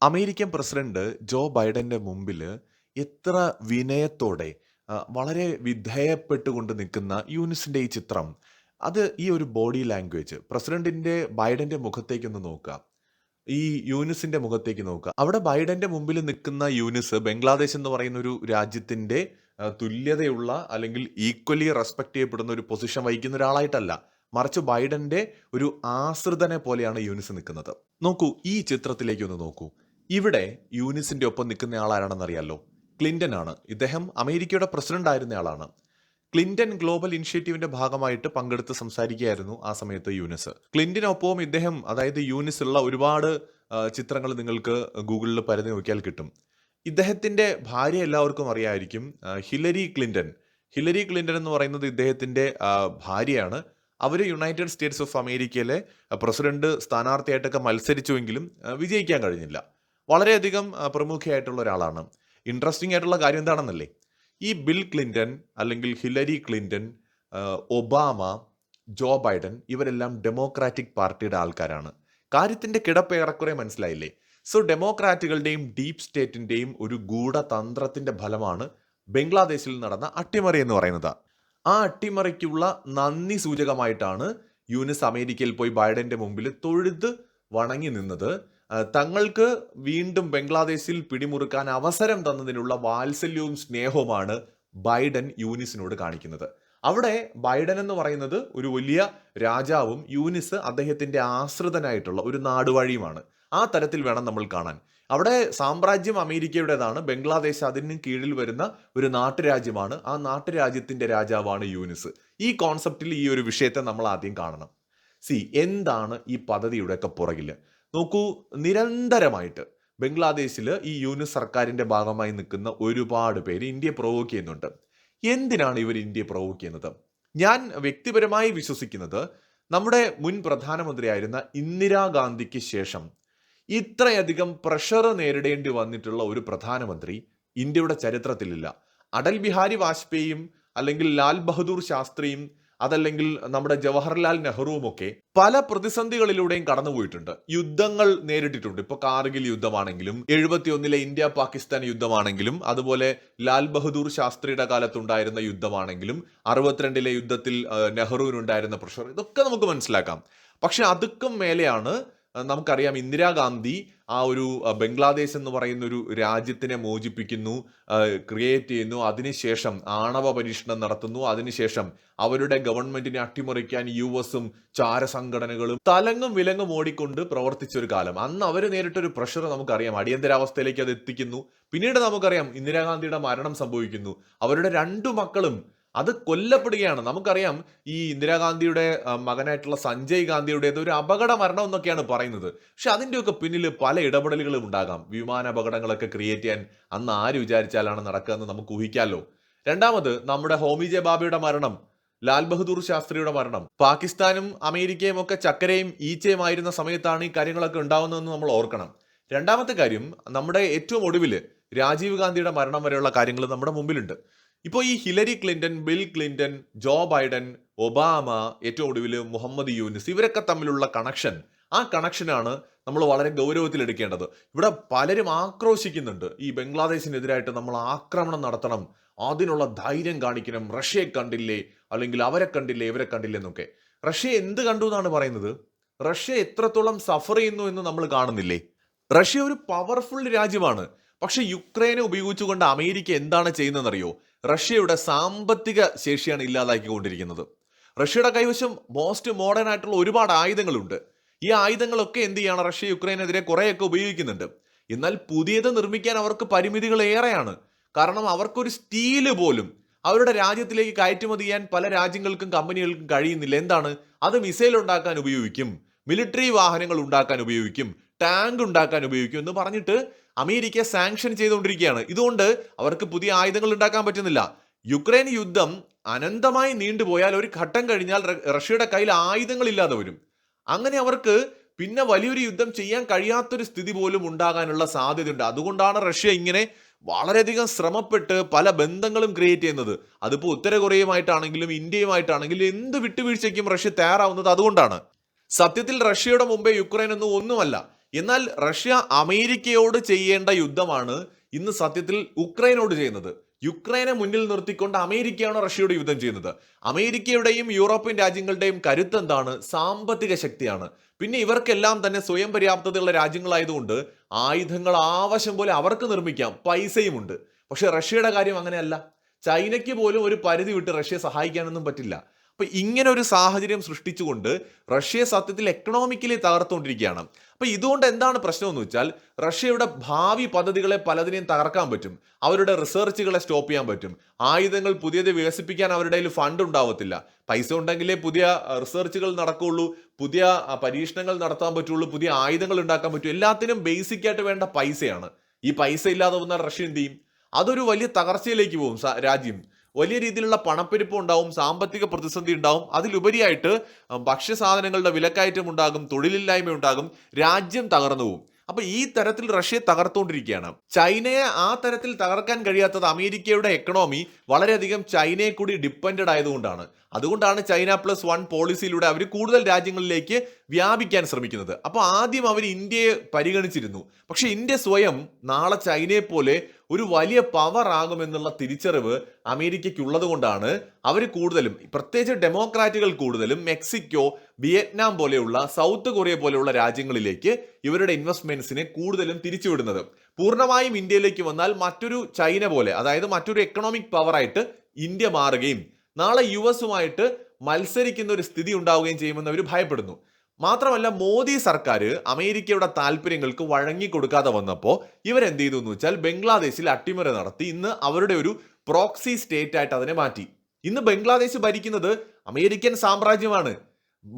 American president Joe ബൈഡന്റെ മുമ്പില് എത്ര വിനയത്തോടെ വളരെ വിധേയപ്പെട്ടുകൊണ്ട് നിൽക്കുന്ന യൂനിസിന്റെ ഈ ചിത്രം, അത് ഈ ഒരു ബോഡി ലാംഗ്വേജ് ബൈഡന്റെ മുഖത്തേക്കൊന്ന് നോക്കുക. ഈ യൂനിസിന്റെ മുഖത്തേക്ക് നോക്കുക. അവിടെ ബൈഡന്റെ മുമ്പിൽ നിൽക്കുന്ന യൂനിസ് ബംഗ്ലാദേശ് എന്ന് പറയുന്ന ഒരു രാജ്യത്തിന്റെ തുല്യതയുള്ള അല്ലെങ്കിൽ ഈക്വലി റെസ്പെക്ട് ചെയ്യപ്പെടുന്ന ഒരു പൊസിഷൻ വഹിക്കുന്ന ഒരാളായിട്ടല്ല. മറിച്ച് ബൈഡന്റെ ഒരു ആശ്രിതനെ പോലെയാണ് യൂനിസ് നിൽക്കുന്നത്. നോക്കൂ, ഈ ചിത്രത്തിലേക്ക് ഒന്ന് നോക്കൂ. ഇവിടെ യൂനിസിന്റെ ഒപ്പം നിൽക്കുന്ന ആളാരാണെന്ന് അറിയാലോ? ക്ലിന്റൺ ആണ്. ഇദ്ദേഹം അമേരിക്കയുടെ പ്രസിഡന്റ് ആയിരുന്ന ആളാണ്. ക്ലിന്റൺ ഗ്ലോബൽ ഇനിഷ്യേറ്റീവിന്റെ ഭാഗമായിട്ട് പങ്കെടുത്ത് സംസാരിക്കുകയായിരുന്നു ആ സമയത്ത് യൂനിസ്. ക്ലിന്റനൊപ്പവും ഇദ്ദേഹം, അതായത് യൂനിസ് ഉള്ള ഒരുപാട് ചിത്രങ്ങൾ നിങ്ങൾക്ക് ഗൂഗിളിൽ പരതി നോക്കിയാൽ കിട്ടും. ഇദ്ദേഹത്തിന്റെ ഭാര്യ എല്ലാവർക്കും അറിയായിരിക്കും, ഹിലരി ക്ലിന്റൺ. ഹിലരി ക്ലിന്റൺ എന്ന് പറയുന്നത് ഇദ്ദേഹത്തിന്റെ ഭാര്യയാണ്. അവർ യുണൈറ്റഡ് സ്റ്റേറ്റ്സ് ഓഫ് അമേരിക്കയിലെ പ്രസിഡന്റ് സ്ഥാനാർത്ഥിയായിട്ടൊക്കെ മത്സരിച്ചുവെങ്കിലും വിജയിക്കാൻ കഴിഞ്ഞില്ല. വളരെയധികം പ്രമുഖയായിട്ടുള്ള ഒരാളാണ്. ഇൻട്രസ്റ്റിംഗ് ആയിട്ടുള്ള കാര്യം എന്താണെന്നല്ലേ, ഈ ബിൽ ക്ലിന്റൺ അല്ലെങ്കിൽ Hillary Clinton, Obama, Joe Biden ഇവരെല്ലാം ഡെമോക്രാറ്റിക് പാർട്ടിയുടെ ആൾക്കാരാണ്. കാര്യത്തിന്റെ കിടപ്പ് ഏറെക്കുറെ മനസ്സിലായില്ലേ? സോ ഡെമോക്രാറ്റുകളുടെയും ഡീപ് സ്റ്റേറ്റിന്റെയും ഒരു ഗൂഢതന്ത്രത്തിന്റെ ഫലമാണ് ബംഗ്ലാദേശിൽ നടന്ന അട്ടിമറി എന്ന് പറയുന്നത്. ആ അട്ടിമറിക്കുള്ള നന്ദി സൂചകമായിട്ടാണ് യൂനിസ് അമേരിക്കയിൽ പോയി ബൈഡന്റെ മുമ്പിൽ തൊഴുത് വണങ്ങി നിന്നത്. തങ്ങൾക്ക് വീണ്ടും ബംഗ്ലാദേശിൽ പിടിമുറുക്കാൻ അവസരം തന്നതിനുള്ള വാത്സല്യവും സ്നേഹവുമാണ് ബൈഡൻ യൂനിസിനോട് കാണിക്കുന്നത്. അവിടെ ബൈഡൻ എന്ന് പറയുന്നത് ഒരു വലിയ രാജാവും യൂനിസ് അദ്ദേഹത്തിന്റെ ആശ്രിതനായിട്ടുള്ള ഒരു നാടുവാഴിയുമാണ്. ആ തരത്തിൽ വേണം നമ്മൾ കാണാൻ. അവിടെ സാമ്രാജ്യം അമേരിക്കയുടേതാണ്, ബംഗ്ലാദേശ് അതിന് കീഴിൽ വരുന്ന ഒരു നാട്ടുരാജ്യമാണ്. ആ നാട്ടുരാജ്യത്തിന്റെ രാജാവാണ് യൂനിസ്. ഈ കോൺസെപ്റ്റിൽ ഈ ഒരു വിഷയത്തെ നമ്മൾ ആദ്യം കാണണം. എന്താണ് ഈ പദ്ധതിയുടെയൊക്കെ പുറകില്? നോക്കൂ, നിരന്തരമായിട്ട് ബംഗ്ലാദേശിൽ ഈ യൂനിസ് സർക്കാരിന്റെ ഭാഗമായി നിൽക്കുന്ന ഒരുപാട് പേര് ഇന്ത്യയെ പ്രൊവോക്ക് ചെയ്യുന്നുണ്ട്. എന്തിനാണ് ഇവർ ഇന്ത്യയെ പ്രൊവോക്ക് ചെയ്യുന്നത്? ഞാൻ വ്യക്തിപരമായി വിശ്വസിക്കുന്നത്, നമ്മുടെ മുൻ പ്രധാനമന്ത്രിയായിരുന്ന ഇന്ദിരാഗാന്ധിക്ക് ശേഷം ഇത്രയധികം പ്രഷർ നേരിടേണ്ടി വന്നിട്ടുള്ള ഒരു പ്രധാനമന്ത്രി ഇന്ത്യയുടെ ചരിത്രത്തിലില്ല. അടൽ ബിഹാരി വാജ്പേയിയും അല്ലെങ്കിൽ ലാൽ ബഹദൂർ ശാസ്ത്രിയും അതല്ലെങ്കിൽ നമ്മുടെ ജവഹർലാൽ നെഹ്റുവും ഒക്കെ പല പ്രതിസന്ധികളിലൂടെയും കടന്നുപോയിട്ടുണ്ട്. യുദ്ധങ്ങൾ നേരിട്ടിട്ടുണ്ട്. ഇപ്പൊ കാർഗിൽ യുദ്ധമാണെങ്കിലും 71 ഇന്ത്യ പാകിസ്ഥാൻ യുദ്ധമാണെങ്കിലും അതുപോലെ ലാൽ ബഹദൂർ ശാസ്ത്രിയുടെ കാലത്തുണ്ടായിരുന്ന യുദ്ധമാണെങ്കിലും 62 യുദ്ധത്തിൽ നെഹ്റുവിനുണ്ടായിരുന്ന പ്രഷർ, ഇതൊക്കെ നമുക്ക് മനസ്സിലാക്കാം. പക്ഷെ അതൊക്കെ മേലെയാണ് നമുക്കറിയാം ഇന്ദിരാഗാന്ധി ആ ഒരു ബംഗ്ലാദേശ് എന്ന് പറയുന്ന ഒരു രാജ്യത്തിനെ മോചിപ്പിക്കുന്നു, ക്രിയേറ്റ് ചെയ്യുന്നു. അതിനുശേഷം ആണവ പരീക്ഷണം നടത്തുന്നു. അതിനുശേഷം അവരുടെ ഗവൺമെന്റിനെ അട്ടിമറിക്കാൻ US-ഉം ചാരസംഘടനകളും തലങ്ങും വിലങ്ങും ഓടിക്കൊണ്ട് പ്രവർത്തിച്ച ഒരു കാലം. അന്ന് അവർ നേരിട്ടൊരു പ്രഷർ നമുക്കറിയാം. അടിയന്തരാവസ്ഥയിലേക്ക് അത് എത്തിക്കുന്നു. പിന്നീട് നമുക്കറിയാം ഇന്ദിരാഗാന്ധിയുടെ മരണം സംഭവിക്കുന്നു. അവരുടെ 2 മക്കളും അത് കൊല്ലപ്പെടുകയാണ്. നമുക്കറിയാം ഈ ഇന്ദിരാഗാന്ധിയുടെ മകനായിട്ടുള്ള സഞ്ജയ് ഗാന്ധിയുടേത് ഒരു അപകട മരണം എന്നൊക്കെയാണ് പറയുന്നത്. പക്ഷെ അതിൻ്റെയൊക്കെ പിന്നിൽ പല ഇടപെടലുകളും ഉണ്ടാകാം. വിമാന അപകടങ്ങളൊക്കെ ക്രിയേറ്റ് ചെയ്യാൻ അന്ന് ആര് വിചാരിച്ചാലാണ് നടക്കുക എന്ന് നമുക്ക് ഊഹിക്കാമല്ലോ. രണ്ടാമത് നമ്മുടെ ഹോമി ജെ ബാബയുടെ മരണം, ലാൽ ബഹദൂർ ശാസ്ത്രിയുടെ മരണം. പാകിസ്ഥാനും അമേരിക്കയും ഒക്കെ ചക്കരയും ഈച്ചയുമായിരുന്ന സമയത്താണ് ഈ കാര്യങ്ങളൊക്കെ ഉണ്ടാവുന്നതെന്ന് നമ്മൾ ഓർക്കണം. രണ്ടാമത്തെ കാര്യം, നമ്മുടെ ഏറ്റവും ഒടുവിൽ രാജീവ് ഗാന്ധിയുടെ മരണം വരെയുള്ള കാര്യങ്ങൾ നമ്മുടെ മുമ്പിലുണ്ട്. ഇപ്പോൾ ഈ Hillary Clinton, Bill Clinton, Joe Biden, Obama, ഏറ്റവും ഒടുവിൽ മുഹമ്മദ് യൂനിസ്, ഇവരൊക്കെ തമ്മിലുള്ള കണക്ഷൻ, ആ കണക്ഷനാണ് നമ്മൾ വളരെ ഗൗരവത്തിൽ എടുക്കേണ്ടത്. ഇവിടെ പലരും ആക്രോശിക്കുന്നുണ്ട്, ഈ ബംഗ്ലാദേശിനെതിരായിട്ട് നമ്മൾ ആക്രമണം നടത്തണം, അതിനുള്ള ധൈര്യം കാണിക്കണം, റഷ്യയെ കണ്ടില്ലേ, അല്ലെങ്കിൽ അവരെ കണ്ടില്ലേ, ഇവരെ കണ്ടില്ലേ എന്നൊക്കെ. റഷ്യ എന്ത് കണ്ടു എന്നാണ് പറയുന്നത്? റഷ്യ എത്രത്തോളം സഫർ ചെയ്യുന്നു എന്ന് നമ്മൾ കാണുന്നില്ലേ? റഷ്യ ഒരു പവർഫുൾ രാജ്യമാണ്. പക്ഷെ യുക്രൈനെ ഉപയോഗിച്ചുകൊണ്ട് അമേരിക്ക എന്താണ് ചെയ്യുന്നതെന്നറിയോ? റഷ്യയുടെ സാമ്പത്തിക ശേഷിയാണ് ഇല്ലാതാക്കിക്കൊണ്ടിരിക്കുന്നത്. റഷ്യയുടെ കൈവശം മോസ്റ്റ് മോഡേൺ ആയിട്ടുള്ള ഒരുപാട് ആയുധങ്ങളുണ്ട്. ഈ ആയുധങ്ങളൊക്കെ എന്ത് ചെയ്യാണ്? റഷ്യ യുക്രൈനെതിരെ കുറേയൊക്കെ ഉപയോഗിക്കുന്നുണ്ട്. എന്നാൽ പുതിയത് നിർമ്മിക്കാൻ അവർക്ക് പരിമിതികൾ ഏറെയാണ്. കാരണം അവർക്കൊരു സ്റ്റീല് പോലും അവരുടെ രാജ്യത്തിലേക്ക് കയറ്റുമതി ചെയ്യാൻ പല രാജ്യങ്ങൾക്കും കമ്പനികൾക്കും കഴിയുന്നില്ല. എന്താണ്? അത് മിസൈൽ ഉണ്ടാക്കാൻ ഉപയോഗിക്കും, മിലിറ്ററി വാഹനങ്ങൾ ഉണ്ടാക്കാൻ ഉപയോഗിക്കും, ടാങ്ക് ഉണ്ടാക്കാൻ ഉപയോഗിക്കും എന്ന് പറഞ്ഞിട്ട് അമേരിക്ക സാങ്ഷൻ ചെയ്തുകൊണ്ടിരിക്കുകയാണ്. ഇതുകൊണ്ട് അവർക്ക് പുതിയ ആയുധങ്ങൾ ഉണ്ടാക്കാൻ പറ്റുന്നില്ല. യുക്രൈൻ യുദ്ധം അനന്തമായി നീണ്ടുപോയാൽ ഒരു ഘട്ടം കഴിഞ്ഞാൽ റഷ്യയുടെ കയ്യിൽ ആയുധങ്ങൾ ഇല്ലാതെ വരും. അങ്ങനെ അവർക്ക് പിന്നെ വലിയൊരു യുദ്ധം ചെയ്യാൻ കഴിയാത്തൊരു സ്ഥിതി പോലും ഉണ്ടാകാനുള്ള സാധ്യതയുണ്ട്. അതുകൊണ്ടാണ് റഷ്യ ഇങ്ങനെ വളരെയധികം ശ്രമപ്പെട്ട് പല ബന്ധങ്ങളും ക്രിയേറ്റ് ചെയ്യുന്നത്. അതിപ്പോൾ ഉത്തര കൊറിയയുമായിട്ടാണെങ്കിലും ഇന്ത്യയുമായിട്ടാണെങ്കിലും എന്ത് വിട്ടുവീഴ്ചയ്ക്കും റഷ്യ തയ്യാറാവുന്നത് അതുകൊണ്ടാണ്. സത്യത്തിൽ റഷ്യയുടെ മുമ്പേ യുക്രൈൻ ഒന്നുമല്ല. എന്നാൽ റഷ്യ അമേരിക്കയോട് ചെയ്യേണ്ട യുദ്ധമാണ് ഇന്ന് സത്യത്തിൽ ഉക്രൈനോട് ചെയ്യുന്നത്. യുക്രൈനെ മുന്നിൽ നിർത്തിക്കൊണ്ട് അമേരിക്കയാണ് റഷ്യയോട് യുദ്ധം ചെയ്യുന്നത്. അമേരിക്കയുടെയും യൂറോപ്യൻ രാജ്യങ്ങളുടെയും കരുത്ത് എന്താണ്? സാമ്പത്തിക ശക്തിയാണ്. പിന്നെ ഇവർക്കെല്ലാം തന്നെ സ്വയം പര്യാപ്തതയുള്ള രാജ്യങ്ങളായതുകൊണ്ട് ആയുധങ്ങൾ ആവശ്യം പോലെ അവർക്ക് നിർമ്മിക്കാം, പൈസയുമുണ്ട്. പക്ഷെ റഷ്യയുടെ കാര്യം അങ്ങനെയല്ല. ചൈനയ്ക്ക് പോലും ഒരു പരിധി വിട്ട് റഷ്യയെ സഹായിക്കാനൊന്നും പറ്റില്ല. അപ്പൊ ഇങ്ങനെ ഒരു സാഹചര്യം സൃഷ്ടിച്ചുകൊണ്ട് റഷ്യയെ സത്യത്തിൽ എക്കണോമിക്കലി തകർത്തുകൊണ്ടിരിക്കുകയാണ്. അപ്പൊ ഇതുകൊണ്ട് എന്താണ് പ്രശ്നം എന്ന് വെച്ചാൽ, റഷ്യയുടെ ഭാവി പദ്ധതികളെ പലതിനെയും തകർക്കാൻ പറ്റും, അവരുടെ റിസർച്ചുകളെ സ്റ്റോപ്പ് ചെയ്യാൻ പറ്റും, ആയുധങ്ങൾ പുതിയത് വികസിപ്പിക്കാൻ അവരുടെ കയ്യിൽ ഫണ്ട് ഉണ്ടാവത്തില്ല. പൈസ ഉണ്ടെങ്കിലേ പുതിയ റിസർച്ചുകൾ നടക്കുകയുള്ളൂ, പുതിയ പരീക്ഷണങ്ങൾ നടത്താൻ പറ്റുള്ളൂ, പുതിയ ആയുധങ്ങൾ ഉണ്ടാക്കാൻ പറ്റും. എല്ലാത്തിനും ബേസിക് ആയിട്ട് വേണ്ട പൈസയാണ്. ഈ പൈസ ഇല്ലാതെ വന്നാൽ റഷ്യ എന്ത് ചെയ്യും? അതൊരു വലിയ തകർച്ചയിലേക്ക് പോകും. രാജ്യം വലിയ രീതിയിലുള്ള പണപ്പെരുപ്പം ഉണ്ടാവും, സാമ്പത്തിക പ്രതിസന്ധി ഉണ്ടാവും, അതിലുപരിയായിട്ട് ഭക്ഷ്യസാധനങ്ങളുടെ വിലക്കയറ്റം ഉണ്ടാകും, തൊഴിലില്ലായ്മ ഉണ്ടാകും, രാജ്യം തകർന്നു പോകും. അപ്പൊ ഈ തരത്തിൽ റഷ്യയെ തകർത്തുകൊണ്ടിരിക്കുകയാണ്. ചൈനയെ ആ തരത്തിൽ തകർക്കാൻ കഴിയാത്തത് അമേരിക്കയുടെ എക്കണോമി വളരെയധികം ചൈനയെ കൂടി ഡിപ്പെൻഡഡ് ആയതുകൊണ്ടാണ്. അതുകൊണ്ടാണ് China+1 പോളിസിയിലൂടെ അവർ കൂടുതൽ രാജ്യങ്ങളിലേക്ക് വ്യാപിക്കാൻ ശ്രമിക്കുന്നത്. അപ്പോൾ ആദ്യം അവർ ഇന്ത്യയെ പരിഗണിച്ചിരുന്നു. പക്ഷെ ഇന്ത്യ സ്വയം നാളെ ചൈനയെ പോലെ ഒരു വലിയ പവർ ആകുമെന്നുള്ള തിരിച്ചറിവ് അമേരിക്കയ്ക്കുള്ളത് കൊണ്ടാണ് അവർ കൂടുതലും, പ്രത്യേകിച്ച് ഡെമോക്രാറ്റുകൾ കൂടുതലും മെക്സിക്കോ, വിയറ്റ്നാം പോലെയുള്ള, സൗത്ത് കൊറിയ പോലെയുള്ള രാജ്യങ്ങളിലേക്ക് ഇവരുടെ ഇൻവെസ്റ്റ്മെന്റ്സിനെ കൂടുതലും തിരിച്ചുവിടുന്നത്. പൂർണ്ണമായും ഇന്ത്യയിലേക്ക് വന്നാൽ മറ്റൊരു ചൈന പോലെ, അതായത് മറ്റൊരു എക്കണോമിക് പവറായിട്ട് ഇന്ത്യ മാറുകയും നാളെ US മത്സരിക്കുന്ന ഒരു സ്ഥിതി ഉണ്ടാവുകയും ചെയ്യുമെന്ന് അവർ ഭയപ്പെടുന്നു. മാത്രമല്ല, മോദി സർക്കാർ അമേരിക്കയുടെ താല്പര്യങ്ങൾക്ക് വഴങ്ങിക്കൊടുക്കാതെ വന്നപ്പോൾ ഇവരെന്ത് ചെയ്തു എന്ന് വെച്ചാൽ ബംഗ്ലാദേശിൽ അട്ടിമറി നടത്തി ഇന്ന് അവരുടെ ഒരു പ്രോക്സി സ്റ്റേറ്റ് ആയിട്ട് അതിനെ മാറ്റി. ഇന്ന് ബംഗ്ലാദേശ് ഭരിക്കുന്നത് അമേരിക്കൻ സാമ്രാജ്യമാണ്.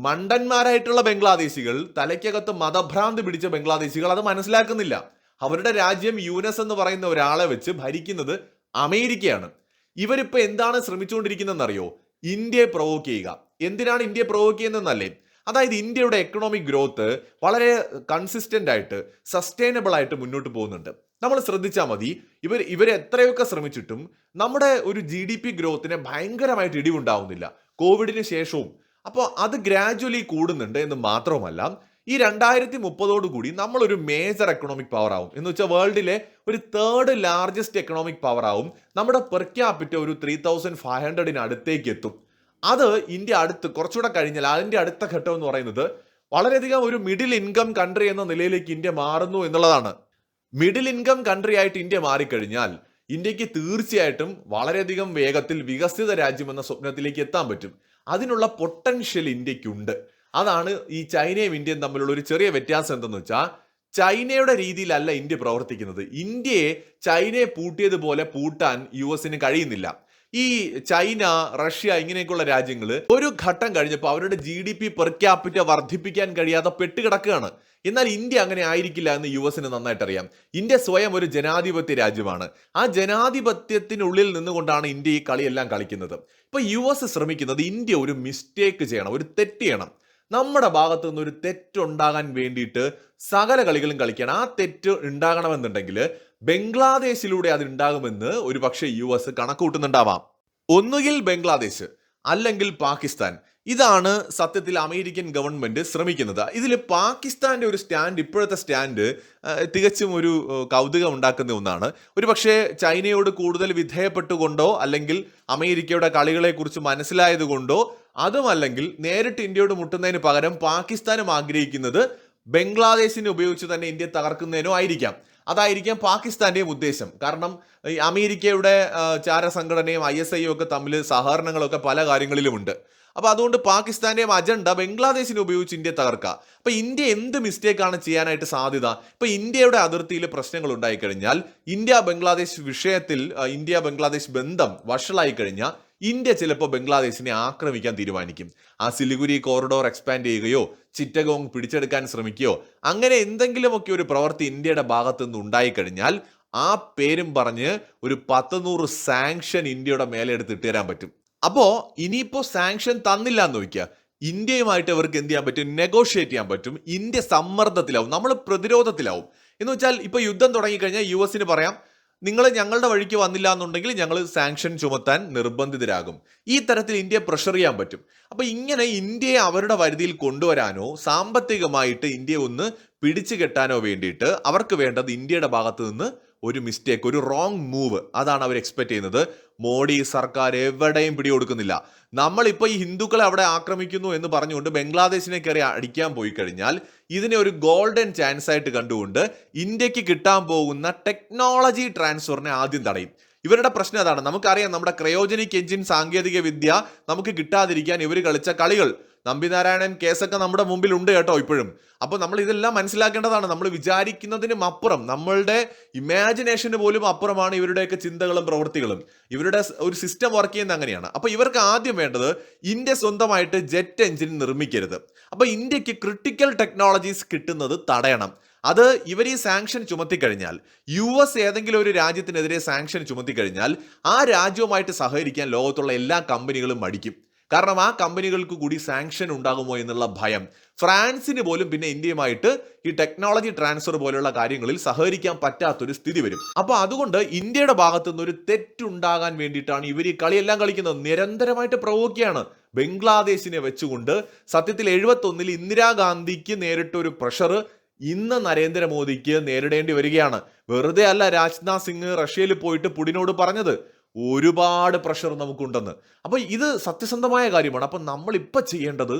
മണ്ടന്മാരായിട്ടുള്ള ബംഗ്ലാദേശികൾ, തലയ്ക്കകത്ത് മതഭ്രാന്തി പിടിച്ച ബംഗ്ലാദേശികൾ അത് മനസ്സിലാക്കുന്നില്ല. അവരുടെ രാജ്യം യൂനസ് എന്ന് പറയുന്ന ഒരാളെ വെച്ച് ഭരിക്കുന്നത് അമേരിക്കയാണ്. ഇവരിപ്പോ എന്താണ് ശ്രമിച്ചുകൊണ്ടിരിക്കുന്നതെന്നറിയോ? ഇന്ത്യയെ പ്രൊവോക്ക് ചെയ്യുക. എന്തിനാണ് ഇന്ത്യയെ പ്രൊവോക്ക് ചെയ്യുന്നതെന്നല്ലേ? അതായത് ഇന്ത്യയുടെ എക്കണോമിക് ഗ്രോത്ത് വളരെ കൺസിസ്റ്റന്റ് ആയിട്ട്, സസ്റ്റൈനബിൾ ആയിട്ട് മുന്നോട്ട് പോകുന്നുണ്ട്. നമ്മൾ ശ്രദ്ധിച്ചാൽ മതി, ഇവർ എത്രയൊക്കെ ശ്രമിച്ചിട്ടും നമ്മുടെ ഒരു GDP ഗ്രോത്തിനെ ഭയങ്കരമായിട്ട് ഇടിവുണ്ടാവുന്നില്ല കോവിഡിന് ശേഷവും. അപ്പോൾ അത് ഗ്രാജുവലി കൂടുന്നുണ്ട് എന്ന് മാത്രമല്ല, ഈ 2030 കൂടി നമ്മളൊരു മേജർ എക്കണോമിക് പവർ ആവും. എന്ന് വെച്ചാൽ വേൾഡിലെ ഒരു 3rd ലാർജസ്റ്റ് എക്കണോമിക് പവർ ആവും. നമ്മുടെ പെർ ക്യാപിറ്റ ഒരു 3500 അടുത്തേക്ക് എത്തും. അത് ഇന്ത്യ കുറച്ചുകൂടെ കഴിഞ്ഞാൽ അതിന്റെ അടുത്ത ഘട്ടം എന്ന് പറയുന്നത് വളരെയധികം ഒരു മിഡിൽ ഇൻകം കൺട്രി എന്ന നിലയിലേക്ക് ഇന്ത്യ മാറുന്നു എന്നുള്ളതാണ്. മിഡിൽ ഇൻകം കൺട്രി ആയിട്ട് ഇന്ത്യ മാറിക്കഴിഞ്ഞാൽ ഇന്ത്യക്ക് തീർച്ചയായിട്ടും വളരെയധികം വേഗത്തിൽ വികസിത രാജ്യം എന്ന സ്വപ്നത്തിലേക്ക് എത്താൻ പറ്റും. അതിനുള്ള പൊട്ടൻഷ്യൽ ഇന്ത്യക്കുണ്ട്. അതാണ് ഈ ചൈനയും ഇന്ത്യയും തമ്മിലുള്ള ഒരു ചെറിയ വ്യത്യാസം. എന്തെന്ന് വെച്ചാൽ, ചൈനയുടെ രീതിയിലല്ല ഇന്ത്യ പ്രവർത്തിക്കുന്നത്. ഇന്ത്യയെ ചൈനയെ പൂട്ടിയതുപോലെ പൂട്ടാൻ US കഴിയുന്നില്ല. ഈ ചൈന, റഷ്യ ഇങ്ങനെയൊക്കെയുള്ള രാജ്യങ്ങൾ ഒരു ഘട്ടം കഴിഞ്ഞപ്പോൾ അവരുടെ GDP പെർ ക്യാപിറ്റ വർദ്ധിപ്പിക്കാൻ കഴിയാതെ പെട്ടുകിടക്കുകയാണ്. എന്നാൽ ഇന്ത്യ അങ്ങനെ ആയിരിക്കില്ല എന്ന് US നന്നായിട്ട് അറിയാം. ഇന്ത്യ സ്വയം ഒരു ജനാധിപത്യ രാജ്യമാണ്. ആ ജനാധിപത്യത്തിനുള്ളിൽ നിന്നുകൊണ്ടാണ് ഇന്ത്യ ഈ കളിയെല്ലാം കളിക്കുന്നത്. ഇപ്പൊ US ശ്രമിക്കുന്നത് ഇന്ത്യ ഒരു മിസ്റ്റേക്ക് ചെയ്യണം, ഒരു തെറ്റ് ചെയ്യണം. നമ്മുടെ ഭാഗത്തു നിന്ന് ഒരു തെറ്റുണ്ടാകാൻ വേണ്ടിയിട്ട് സകല കളികളും കളിക്കണം. ആ തെറ്റ് ഉണ്ടാകണമെന്നുണ്ടെങ്കിൽ ബംഗ്ലാദേശിലൂടെ അത് ഉണ്ടാകുമെന്ന് ഒരു പക്ഷേ US കണക്കുകൂട്ടുന്നുണ്ടാവാം. ഒന്നുകിൽ ബംഗ്ലാദേശ് അല്ലെങ്കിൽ പാകിസ്ഥാൻ. ഇതാണ് സത്യത്തിൽ അമേരിക്കൻ ഗവൺമെന്റ് ശ്രമിക്കുന്നത്. ഇതിൽ പാകിസ്ഥാന്റെ ഒരു സ്റ്റാൻഡ്, ഇപ്പോഴത്തെ സ്റ്റാൻഡ് തികച്ചും ഒരു കൗതുകം ഉണ്ടാക്കുന്ന ഒന്നാണ്. ഒരു പക്ഷേ ചൈനയോട് കൂടുതൽ വിധേയപ്പെട്ടുകൊണ്ടോ അല്ലെങ്കിൽ അമേരിക്കയുടെ കളികളെക്കുറിച്ച് മനസ്സിലായതുകൊണ്ടോ, അതുമല്ലെങ്കിൽ നേരിട്ട് ഇന്ത്യയോട് മുട്ടുന്നതിന് പകരം പാകിസ്ഥാനും ആഗ്രഹിക്കുന്നത് ബംഗ്ലാദേശിനെ ഉപയോഗിച്ച് തന്നെ ഇന്ത്യ തകർക്കുന്നതിനോ ആയിരിക്കാം. അതായിരിക്കാം പാകിസ്ഥാന്റെയും ഉദ്ദേശം. കാരണം ഈ അമേരിക്കയുടെ ചാരസംഘടനയും ISI ഒക്കെ തമ്മിൽ സഹകരണങ്ങളൊക്കെ പല കാര്യങ്ങളിലുമുണ്ട്. അപ്പൊ അതുകൊണ്ട് പാകിസ്ഥാന്റെയും അജണ്ട ബംഗ്ലാദേശിനെ ഉപയോഗിച്ച് ഇന്ത്യ തകർക്കുക. അപ്പൊ ഇന്ത്യ എന്ത് മിസ്റ്റേക്കാണ് ചെയ്യാനായിട്ട് സാധ്യത? ഇപ്പൊ ഇന്ത്യയുടെ അതിർത്തിയിൽ പ്രശ്നങ്ങൾ ഉണ്ടായിക്കഴിഞ്ഞാൽ, ഇന്ത്യ ബംഗ്ലാദേശ് വിഷയത്തിൽ ഇന്ത്യ ബംഗ്ലാദേശ് ബന്ധം വഷളായി കഴിഞ്ഞാൽ ഇന്ത്യ ചിലപ്പോൾ ബംഗ്ലാദേശിനെ ആക്രമിക്കാൻ തീരുമാനിക്കും. ആ സിലിഗുരി കോറിഡോർ എക്സ്പാൻഡ് ചെയ്യുകയോ ചിറ്റഗോങ് പിടിച്ചെടുക്കാൻ ശ്രമിക്കുകയോ അങ്ങനെ എന്തെങ്കിലുമൊക്കെ ഒരു പ്രവൃത്തി ഇന്ത്യയുടെ ഭാഗത്തു നിന്ന് ഉണ്ടായിക്കഴിഞ്ഞാൽ ആ പേരും പറഞ്ഞ് ഒരു 10-100 സാങ്ഷൻ ഇന്ത്യയുടെ മേലെ എടുത്ത് ഇട്ടുതരാൻ പറ്റും. അപ്പോ ഇനിയിപ്പോ സാങ്ഷൻ തന്നില്ല എന്ന് നോക്കിയാ ഇന്ത്യയുമായിട്ട് അവർക്ക് എന്ത് ചെയ്യാൻ പറ്റും? നെഗോഷിയേറ്റ് ചെയ്യാൻ പറ്റും. ഇന്ത്യ സമ്മർദ്ദത്തിലാവും, നമ്മൾ പ്രതിരോധത്തിലാവും. എന്ന് വെച്ചാൽ ഇപ്പൊ യുദ്ധം തുടങ്ങിക്കഴിഞ്ഞാൽ US പറയാം, നിങ്ങൾ ഞങ്ങളുടെ വഴിക്ക് വന്നില്ല എന്നുണ്ടെങ്കിൽ ഞങ്ങൾ സാങ്ഷൻ ചുമത്താൻ നിർബന്ധിതരാകും. ഈ തരത്തിൽ ഇന്ത്യയെ പ്രഷർ ചെയ്യാൻ പറ്റും. അപ്പൊ ഇങ്ങനെ ഇന്ത്യയെ അവരുടെ വരുതിയിൽ കൊണ്ടുവരാനോ സാമ്പത്തികമായിട്ട് ഇന്ത്യയെ ഒന്ന് പിടിച്ചു കെട്ടാനോ വേണ്ടിയിട്ട് അവർക്ക് വേണ്ടത് ഇന്ത്യയുടെ ഭാഗത്ത് നിന്ന് ഒരു മിസ്റ്റേക്ക്, ഒരു റോങ് മൂവ്, അതാണ് അവർ എക്സ്പെക്ട് ചെയ്യുന്നത്. മോഡി സർക്കാർ എവിടെയും പിടികൊടുക്കുന്നില്ല. നമ്മളിപ്പോൾ ഈ ഹിന്ദുക്കളെ അവിടെ ആക്രമിക്കുന്നു എന്ന് പറഞ്ഞുകൊണ്ട് ബംഗ്ലാദേശിനെ കയറി അടിക്കാൻ പോയി കഴിഞ്ഞാൽ ഇതിനെ ഒരു ഗോൾഡൻ ചാൻസ് ആയിട്ട് കണ്ടുകൊണ്ട് ഇന്ത്യക്ക് കിട്ടാൻ പോകുന്ന ടെക്നോളജി ട്രാൻസ്ഫറിനെ ആദ്യം തടയും. ഇവരുടെ പ്രശ്നം അതാണ്. നമുക്കറിയാം, നമ്മുടെ ക്രയോജനിക് എഞ്ചിൻ സാങ്കേതിക വിദ്യ നമുക്ക് കിട്ടാതിരിക്കാൻ ഇവർ കളിച്ച കളികൾ. നമ്പിനാരായണൻ കേസൊക്കെ നമ്മുടെ മുമ്പിൽ ഉണ്ട് കേട്ടോ ഇപ്പോഴും. അപ്പോൾ നമ്മൾ ഇതെല്ലാം മനസ്സിലാക്കേണ്ടതാണ്. നമ്മൾ വിചാരിക്കുന്നതിനും അപ്പുറം, നമ്മളുടെ ഇമാജിനേഷന് പോലും അപ്പുറമാണ് ഇവരുടെയൊക്കെ ചിന്തകളും പ്രവൃത്തികളും. ഇവരുടെ ഒരു സിസ്റ്റം വർക്ക് ചെയ്യുന്നത് അങ്ങനെയാണ്. അപ്പോൾ ഇവർക്ക് ആദ്യം വേണ്ടത് ഇന്ത്യ സ്വന്തമായിട്ട് ജെറ്റ് എഞ്ചിൻ നിർമ്മിക്കരുത്. അപ്പോൾ ഇന്ത്യക്ക് ക്രിട്ടിക്കൽ ടെക്നോളജീസ് കിട്ടുന്നത് തടയണം. അത് ഇവർ ഈ സാങ്ഷൻ ചുമത്തിക്കഴിഞ്ഞാൽ, US ഏതെങ്കിലും ഒരു രാജ്യത്തിനെതിരെ സാങ്ഷൻ ചുമത്തിക്കഴിഞ്ഞാൽ ആ രാജ്യവുമായിട്ട് സഹകരിക്കാൻ ലോകത്തുള്ള എല്ലാ കമ്പനികളും മടിക്കും. കാരണം ആ കമ്പനികൾക്ക് കൂടി സാങ്ഷൻ ഉണ്ടാകുമോ എന്നുള്ള ഭയം. ഫ്രാൻസിന് പോലും പിന്നെ ഇന്ത്യയുമായിട്ട് ഈ ടെക്നോളജി ട്രാൻസ്ഫർ പോലുള്ള കാര്യങ്ങളിൽ സഹകരിക്കാൻ പറ്റാത്തൊരു സ്ഥിതി വരും. അപ്പൊ അതുകൊണ്ട് ഇന്ത്യയുടെ ഭാഗത്തു നിന്ന് ഒരു തെറ്റുണ്ടാകാൻ വേണ്ടിയിട്ടാണ് ഇവർ ഈ കളിയെല്ലാം കളിക്കുന്നത്. നിരന്തരമായിട്ട് പ്രവോക്കിയാണ്. ബംഗ്ലാദേശിനെ വെച്ചുകൊണ്ട് സത്യത്തിൽ 71-ൽ ഇന്ദിരാഗാന്ധിക്ക് നേരിട്ടൊരു പ്രഷർ ഇന്ന് നരേന്ദ്രമോദിക്ക് നേരിടേണ്ടി വരികയാണ്. വെറുതെ അല്ല രാജ്നാഥ് സിംഗ് റഷ്യയിൽ പോയിട്ട് പുടിനോട് പറഞ്ഞത്. ഒരുപാട് പ്രഷർ നമുക്കുണ്ടെന്ന്. അപ്പൊ ഇത് സത്യസന്ധമായ കാര്യമാണ്. അപ്പൊ നമ്മൾ ഇപ്പൊ ചെയ്യേണ്ടത്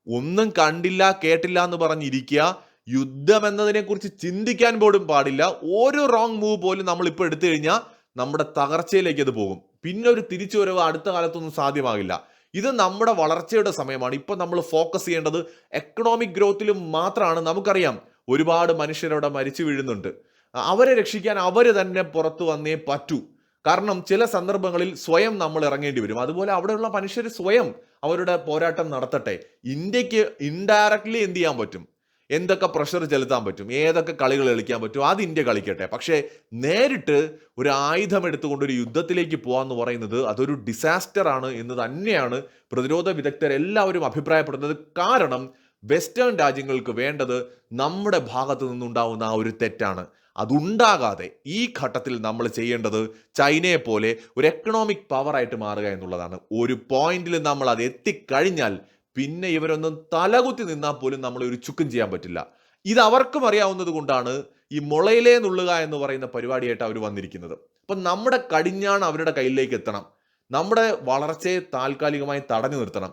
ഒന്നും കണ്ടില്ല കേട്ടില്ല എന്ന് പറഞ്ഞിരിക്കുക. യുദ്ധം എന്നതിനെ കുറിച്ച് ചിന്തിക്കാൻ പോലും പാടില്ല. ഓരോ റോങ് മൂവ് പോലും നമ്മൾ ഇപ്പൊ എടുത്തു കഴിഞ്ഞാൽ നമ്മുടെ തകർച്ചയിലേക്ക് അത് പോകും. പിന്നെ ഒരു തിരിച്ചുവരവ് അടുത്ത കാലത്തൊന്നും സാധ്യമാകില്ല. ഇത് നമ്മുടെ വളർച്ചയുടെ സമയമാണ്. ഇപ്പൊ നമ്മൾ ഫോക്കസ് ചെയ്യേണ്ടത് എക്കണോമിക് ഗ്രോത്തിലും മാത്രമാണ്. നമുക്കറിയാം, ഒരുപാട് മനുഷ്യരവിടെ മരിച്ചു വീഴുന്നുണ്ട്. അവരെ രക്ഷിക്കാൻ അവർ തന്നെ പുറത്തു വന്നേ പറ്റൂ. കാരണം ചില സന്ദർഭങ്ങളിൽ സ്വയം നമ്മൾ ഇറങ്ങേണ്ടി വരും. അതുപോലെ അവിടെയുള്ള മനുഷ്യർ സ്വയം അവരുടെ പോരാട്ടം നടത്തട്ടെ. ഇന്ത്യക്ക് ഇൻഡയറക്ട്ലി എന്ത് ചെയ്യാൻ പറ്റും, എന്തൊക്കെ പ്രഷർ ചെലുത്താൻ പറ്റും, ഏതൊക്കെ കളികൾ കളിക്കാൻ പറ്റും, അത് ഇന്ത്യ കളിക്കട്ടെ. പക്ഷേ നേരിട്ട് ഒരു ആയുധം എടുത്തുകൊണ്ട് ഒരു യുദ്ധത്തിലേക്ക് പോകാന്ന് പറയുന്നത് അതൊരു ഡിസാസ്റ്റർ ആണ് എന്ന് തന്നെയാണ് പ്രതിരോധ വിദഗ്ധരെല്ലാവരും അഭിപ്രായപ്പെടുന്നത്. കാരണം വെസ്റ്റേൺ രാജ്യങ്ങൾക്ക് വേണ്ടത് നമ്മുടെ ഭാഗത്തു നിന്നുണ്ടാവുന്ന ആ ഒരു തെറ്റാണ്. അതുണ്ടാകാതെ ഈ ഘട്ടത്തിൽ നമ്മൾ ചെയ്യേണ്ടത് ചൈനയെ പോലെ ഒരു എക്കണോമിക് പവറായിട്ട് മാറുക എന്നുള്ളതാണ്. ഒരു പോയിന്റിൽ നമ്മൾ അത് എത്തിക്കഴിഞ്ഞാൽ പിന്നെ ഇവരൊന്നും തലകുത്തി നിന്നാൽ പോലും നമ്മൾ ഒരു ചുക്കും ചെയ്യാൻ പറ്റില്ല. ഇത് അവർക്കും അറിയാവുന്നത് കൊണ്ടാണ് ഈ മുളയിലേ നുള്ളുക എന്ന് പറയുന്ന പരിപാടിയായിട്ട് അവർ വന്നിരിക്കുന്നത്. അപ്പം നമ്മുടെ കടിഞ്ഞാണ് അവരുടെ കയ്യിലേക്ക് എത്തണം. നമ്മുടെ വളർച്ചയെ താൽക്കാലികമായി തടഞ്ഞു നിർത്തണം.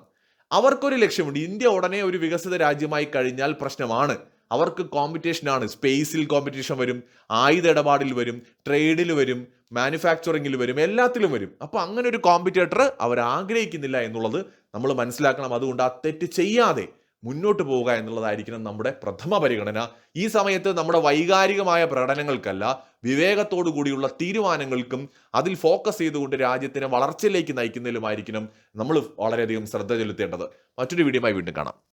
അവർക്കൊരു ലക്ഷ്യമുണ്ട്. ഇന്ത്യ ഉടനെ ഒരു വികസിത രാജ്യമായി കഴിഞ്ഞാൽ പ്രശ്നമാണ്. അവർക്ക് കോമ്പറ്റീഷനാണ്. സ്പേസിൽ കോമ്പറ്റീഷൻ വരും, ആയുധ ഇടപാടിൽ വരും, ട്രേഡിൽ വരും, മാനുഫാക്ചറിങ്ങിൽ വരും, എല്ലാത്തിലും വരും. അപ്പോൾ അങ്ങനെ ഒരു കോമ്പറ്റേറ്റർ അവർ ആഗ്രഹിക്കുന്നില്ല എന്നുള്ളത് നമ്മൾ മനസ്സിലാക്കണം. അതുകൊണ്ട് ആ തെറ്റ് ചെയ്യാതെ മുന്നോട്ട് പോവുക എന്നുള്ളതായിരിക്കണം നമ്മുടെ പ്രഥമ പരിഗണന. ഈ സമയത്ത് നമ്മുടെ വൈകാരികമായ പ്രകടനങ്ങൾക്കല്ല, വിവേകത്തോടു കൂടിയുള്ള തീരുമാനങ്ങൾക്കും അതിൽ ഫോക്കസ് ചെയ്തുകൊണ്ട് രാജ്യത്തിനെ വളർച്ചയിലേക്ക് നയിക്കുന്നതിലുമായിരിക്കണം നമ്മൾ വളരെയധികം ശ്രദ്ധ ചെലുത്തേണ്ടത്. മറ്റൊരു വീഡിയോയുമായി വീണ്ടും കാണാം.